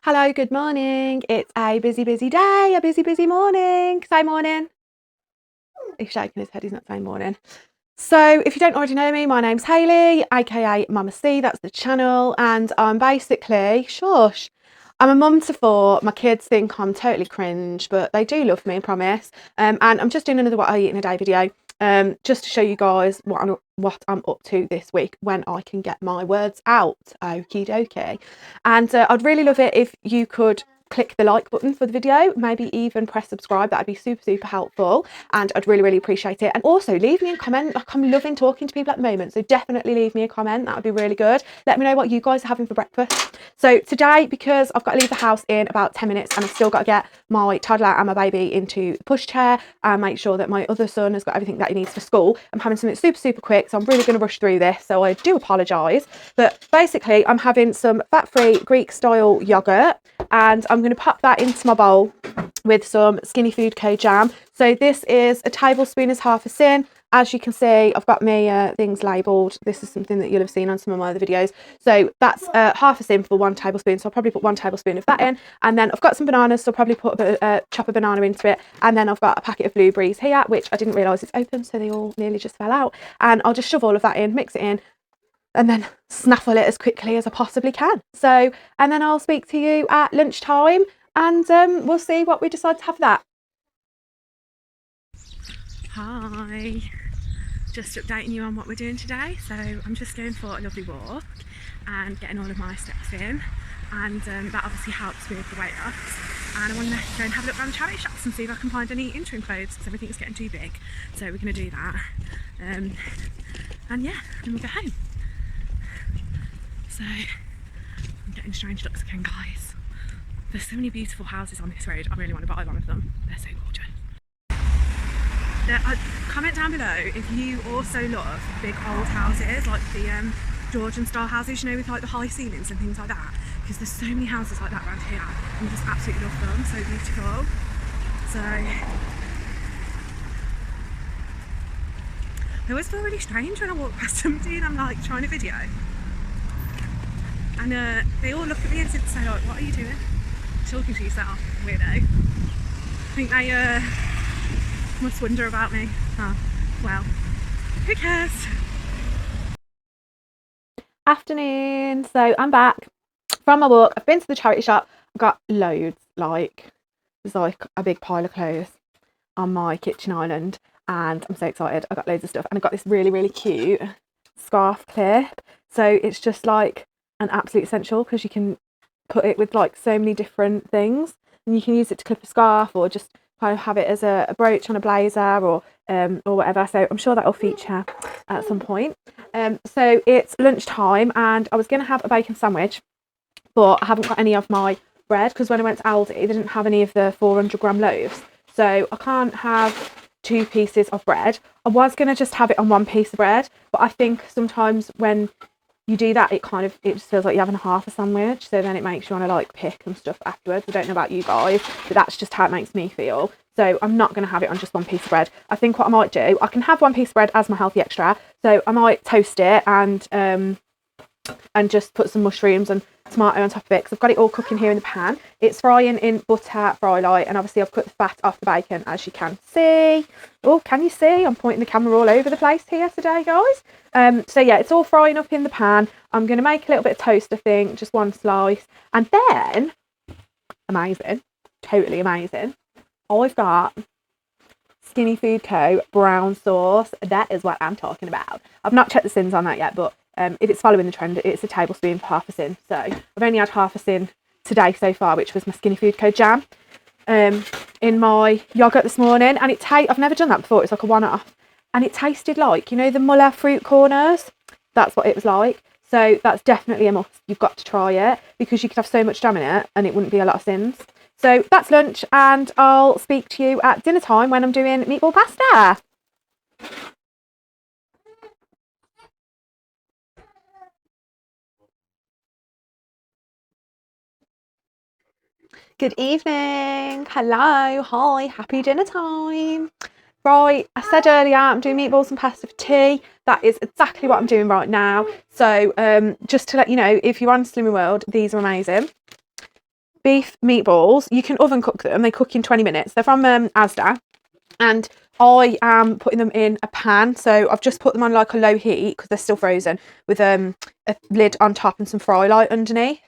Hello, good morning. It's a busy day, a busy morning. Say morning. He's shaking his head, he's not saying morning. So if you don't already know me, my name's Hayley, aka Mama C, that's the channel, and I'm basically, shush, I'm a mum to 4. My kids think I'm totally cringe, but they do love me, I promise. And I'm just doing another What I Eat in a Day video, just to show you guys what I'm up to this week when I can get my words out. Okie dokie. And I'd really love it if you could click the like button for the video, maybe even press subscribe. That'd be super helpful, and I'd really appreciate it. And also leave me a comment. Like, I'm loving talking to people at the moment, so definitely leave me a comment. That would be really good. Let me know what you guys are having for breakfast. So today, because I've got to leave the house in about 10 minutes and I've still got to get my toddler and my baby into the pushchair and make sure that my other son has got everything that he needs for school, I'm having something super quick, so I'm really going to rush through this, so I do apologise. But basically I'm having some fat-free Greek style yogurt, and I'm going to pop that into my bowl with some Skinny Food Co jam. So this is a tablespoon is half a sin. As you can see, I've got my things labelled. This is something that you'll have seen on some of my other videos. So that's half a sin for 1 tablespoon. So I'll probably put 1 tablespoon of that in. And then I've got some bananas, so I'll probably put chop a banana into it. And then I've got a packet of blueberries here, which I didn't realise it's open, so they all nearly just fell out. And I'll just shove all of that in, mix it in, and then snaffle it as quickly as I possibly can. So, and then I'll speak to you at lunchtime, and we'll see what we decide to have that. Hi, just updating you on what we're doing today. So I'm just going for a lovely walk and getting all of my steps in, and that obviously helps with the weight loss. And I want to go and have a look around the charity shops and see if I can find any interim clothes, because everything's getting too big. So we're going to do that, and yeah, then we'll go home. So I'm getting strange looks again, guys. There's so many beautiful houses on this road. I really want to buy one of them. They're so gorgeous. Comment down below if you also love big old houses, like the Georgian style houses, you know, with like the high ceilings and things like that, because there's so many houses like that around here and I just absolutely love them. So beautiful. So I always feel really strange when I walk past somebody and I'm like trying a video, and they all look at me and say like, what are you doing? Talking to yourself, weirdo. I think they must wonder about me. Oh, well, who cares? Afternoon, so I'm back from my walk. I've been to the charity shop. I've got loads, like there's like a big pile of clothes on my kitchen island, and I'm so excited. I got loads of stuff, and I got this really cute scarf clip. So it's just like an absolute essential, because you can put it with like so many different things, and you can use it to clip a scarf, or just kind of have it as a brooch on a blazer, or whatever. So I'm sure that'll feature at some point. So it's lunchtime, and I was going to have a bacon sandwich, but I haven't got any of my bread, because when I went to Aldi they didn't have any of the 400-gram loaves, so I can't have 2 pieces of bread. I was going to just have it on 1 piece of bread, but I think sometimes when you do that, it just feels like you're having half a sandwich, so then it makes you want to like pick and stuff afterwards. I don't know about you guys, but that's just how it makes me feel. So I'm not going to have it on just 1 piece of bread. I think what I might do, I can have 1 piece of bread as my healthy extra, so I might toast it and just put some mushrooms and tomato on top of it, because I've got it all cooking here in the pan. It's frying in butter fry light, and obviously I've cut the fat off the bacon, as you can see. Oh, can you see? I'm pointing the camera all over the place here today, guys. So yeah, it's all frying up in the pan. I'm going to make a little bit of toast, I think, just 1 slice, and then, amazing, totally amazing, I've got Skinny Food Co brown sauce. That is what I'm talking about. I've not checked the sins on that yet, but if it's following the trend, it's a tablespoon for half a sin. So I've only had half a sin today so far, which was my Skinny Food Co jam in my yogurt this morning, and I've never done that before. It's like a one-off, and it tasted like, you know, the Muller fruit corners. That's what it was like. So that's definitely a must. You've got to try it, because you could have so much jam in it and it wouldn't be a lot of sins. So that's lunch, and I'll speak to you at dinner time when I'm doing meatball pasta. Good evening. Hello. Hi. Happy dinner time. Right, I said earlier I'm doing meatballs and pasta for tea. That is exactly what I'm doing right now. So just to let you know, if you're on Slimming World, these are amazing. beef meatballs. You can oven cook them. They cook in 20 minutes. They're from Asda. And I am putting them in a pan. So I've just put them on like a low heat because they're still frozen, with a lid on top and some fry light underneath.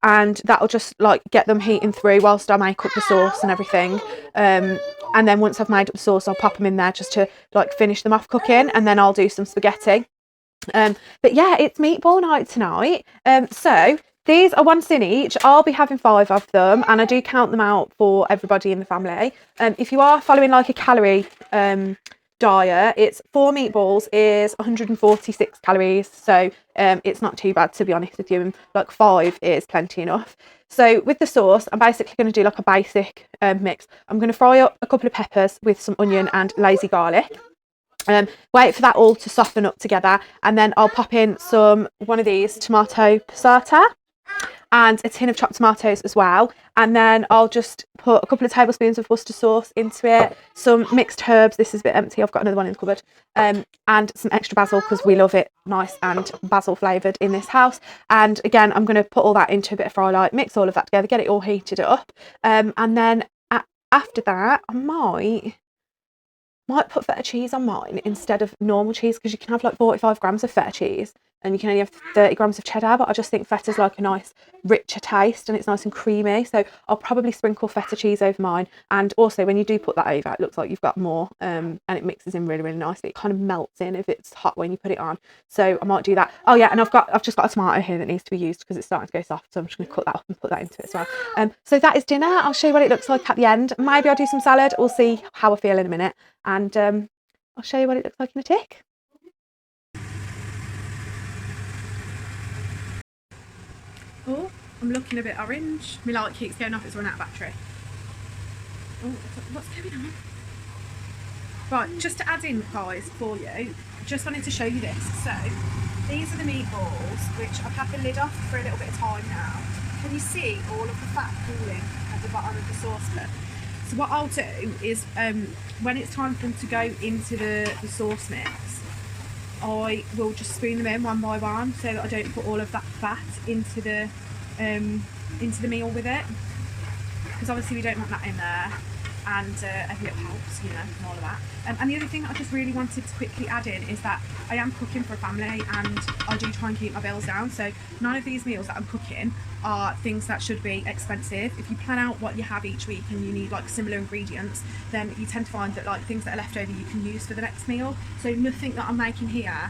And that'll just like get them heating through whilst I make up the sauce and everything. And then once I've made up the sauce, I'll pop them in there just to like finish them off cooking, and then I'll do some spaghetti. But yeah, it's meatball night tonight. So these are one tin each. I'll be having 5 of them, and I do count them out for everybody in the family. If you are following like a calorie diet, it's 4 meatballs is 146 calories, so it's not too bad, to be honest with you, and like 5 is plenty enough. So with the sauce, I'm basically going to do like a basic mix. I'm going to fry up a couple of peppers with some onion and lazy garlic. Wait for that all to soften up together, and then I'll pop in one of these tomato passata and a tin of chopped tomatoes as well. And then I'll just put a couple of tablespoons of Worcester sauce into it, some mixed herbs. This is a bit empty, I've got another one in the cupboard, and some extra basil because we love it nice and basil flavoured in this house. And again, I'm going to put all that into a bit of fry light, mix all of that together, get it all heated up, and then after that I might put feta cheese on mine instead of normal cheese, because you can have like 45 grams of feta cheese and you can only have 30 grams of cheddar, but I just think feta's like a nice richer taste and it's nice and creamy, so I'll probably sprinkle feta cheese over mine. And also when you do put that over, it looks like you've got more, and it mixes in really, really nicely. It kind of melts in if it's hot when you put it on, so I might do that. Oh yeah, and I've just got a tomato here that needs to be used because it's starting to go soft, so I'm just going to cut that up and put that into it as well. So that is dinner. I'll show you what it looks like at the end. Maybe I'll do some salad. We'll see how I feel in a minute, and I'll show you what it looks like in a tick. Oh, I'm looking a bit orange. My light keeps going off, it's run out of battery. Oh, what's going on? Right, just to add in, guys, for you, I just wanted to show you this. So, these are the meatballs, which I've had the lid off for a little bit of time now. Can you see all of the fat pooling at the bottom of the saucepan? So what I'll do is, when it's time for them to go into the sauce mix, I will just spoon them in one by one so that I don't put all of that fat into the meal with it, because obviously we don't want that in there, and every little helps, you know, and all of that. And the other thing that I just really wanted to quickly add in is that I am cooking for a family and I do try and keep my bills down, so none of these meals that I'm cooking are things that should be expensive. If you plan out what you have each week and you need like similar ingredients, then you tend to find that like things that are left over you can use for the next meal. So nothing that I'm making here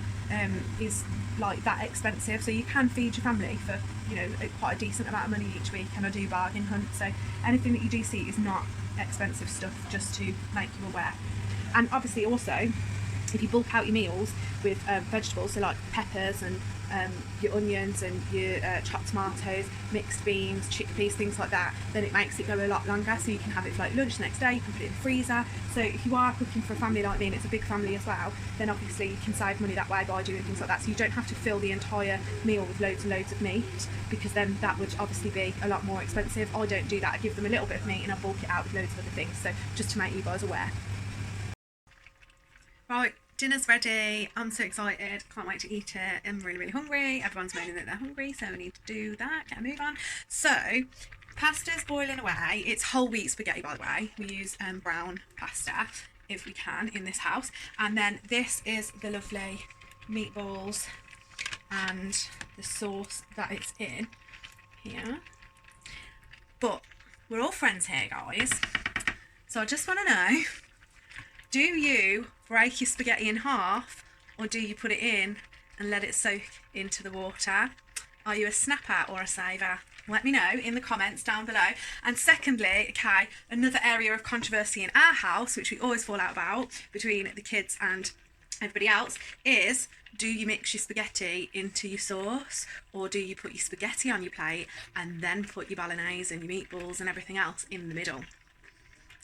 is like that expensive, so you can feed your family for, you know, quite a decent amount of money each week, and I do bargain hunt, so anything that you do see is not expensive stuff, just to make you aware. And obviously also, if you bulk out your meals with vegetables, so like peppers and your onions and your chopped tomatoes, mixed beans, chickpeas, things like that, then it makes it go a lot longer, so you can have it for like lunch the next day, you can put it in the freezer. So if you are cooking for a family like me, and it's a big family as well, then obviously you can save money that way by doing things like that, so you don't have to fill the entire meal with loads and loads of meat, because then that would obviously be a lot more expensive. I don't do that. I give them a little bit of meat and I bulk it out with loads of other things, so just to make you guys aware. Right, dinner's ready. I'm so excited, can't wait to eat it. I'm really, really hungry. Everyone's moaning that they're hungry, so we need to do that, get a move on. So, pasta's boiling away. It's whole wheat spaghetti, by the way. We use brown pasta, if we can, in this house. And then this is the lovely meatballs and the sauce that it's in here. But we're all friends here, guys. So I just want to know, do you break your spaghetti in half, or do you put it in and let it soak into the water? Are you a snapper or a saver? Let me know in the comments down below. And secondly, okay, another area of controversy in our house, which we always fall out about between the kids and everybody else, is, do you mix your spaghetti into your sauce, or do you put your spaghetti on your plate and then put your bolognese and your meatballs and everything else in the middle?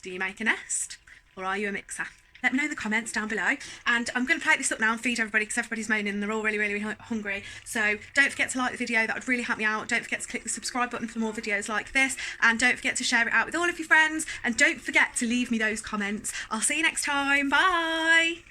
Do you make a nest, or are you a mixer? Let me know in the comments down below. And I'm going to plate this up now and feed everybody, because everybody's moaning and they're all really, really hungry. So don't forget to like the video, that would really help me out. Don't forget to click the subscribe button for more videos like this, and don't forget to share it out with all of your friends, and don't forget to leave me those comments. I'll see you next time. Bye.